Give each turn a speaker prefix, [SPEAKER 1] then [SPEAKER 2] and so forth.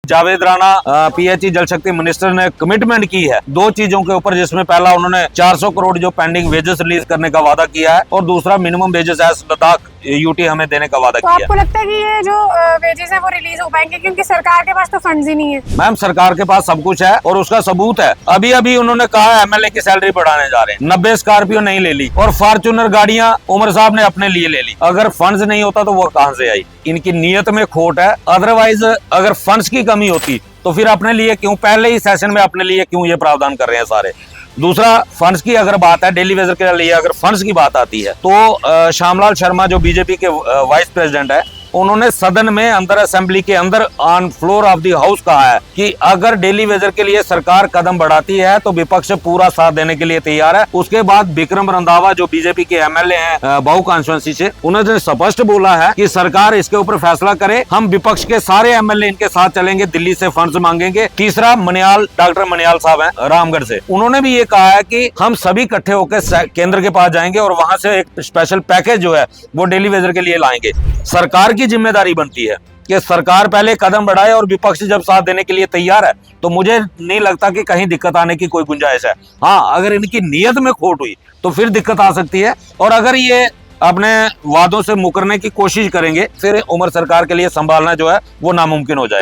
[SPEAKER 1] Javed Rana PHE जल शक्ति minister ने कमिटमेंट की है दो चीजों के ऊपर, जिसमें पहला उन्होंने 400 करोड़ जो पेंडिंग वेजेस रिलीज करने का वादा किया है और दूसरा minimum wages as Ladakh UT हमें देने का वादा
[SPEAKER 2] तो
[SPEAKER 1] किया है।
[SPEAKER 2] आपको लगता है कि ये जो वेजेस है वो रिलीज हो पाएंगे, क्योंकि सरकार के पास तो फंड्स ही नहीं है?
[SPEAKER 1] मैम, सरकार के पास सब कुछ है और उसका सबूत है। अभी अभी उन्होंने कहा एमएलए की सैलरी बढ़ाने जा रहे हैं, 90 स्कॉर्पियो नहीं ले ली और फॉर्च्यूनर गाड़ियां उमर साहब ने अपने लिए ले ली। अगर फंड्स नहीं होता तो वो कहां से आई? इनकी नीयत में खोट है। अदरवाइज अगर फंड्स की कमी होती तो फिर अपने लिए क्यों पहले ही सेशन में अपने लिए क्यों ये प्रावधान कर रहे हैं सारे। दूसरा, फंड्स की अगर बात है, डेली वेजर के लिए अगर फंड्स की बात आती है तो श्यामलाल शर्मा जो बीजेपी के वाइस प्रेसिडेंट है, उन्होंने सदन में अंदर असेंबली के अंदर on floor of the house कहा है कि अगर डेली वेजर के लिए सरकार कदम बढ़ाती है तो विपक्ष पूरा साथ देने के लिए तैयार है। उसके बाद विक्रम रंधावा जो बीजेपी के एमएलए हैं बाऊ कॉन्स्टिट्यूएंसी से, उन्होंने स्पष्ट बोला है कि सरकार इसके ऊपर फैसला करे, हम विपक्ष के सारे एमएलए इनके साथ चलेंगे, दिल्ली से फंड्स मांगेंगे। तीसरा, मनियाल डॉक्टर मनियाल साहब हैं रामगढ़ से, उन्होंने भी ये कहा है कि हम सभी इकट्ठे होकर केंद्र के पास जाएंगे और वहां से एक स्पेशल पैकेज जो है वो डेली वेजर के लिए लाएंगे। सरकार की जिम्मेदारी बनती है कि सरकार पहले कदम बढ़ाए और विपक्ष जब साथ देने के लिए तैयार है तो मुझे नहीं लगता कि कहीं दिक्कत आने की कोई गुंजाइश है। हाँ, अगर इनकी नीयत में खोट हुई तो फिर दिक्कत आ सकती है और अगर ये अपने वादों से मुकरने की कोशिश करेंगे फिर उमर सरकार के लिए संभालना जो है वो नामुमकिन हो जाए।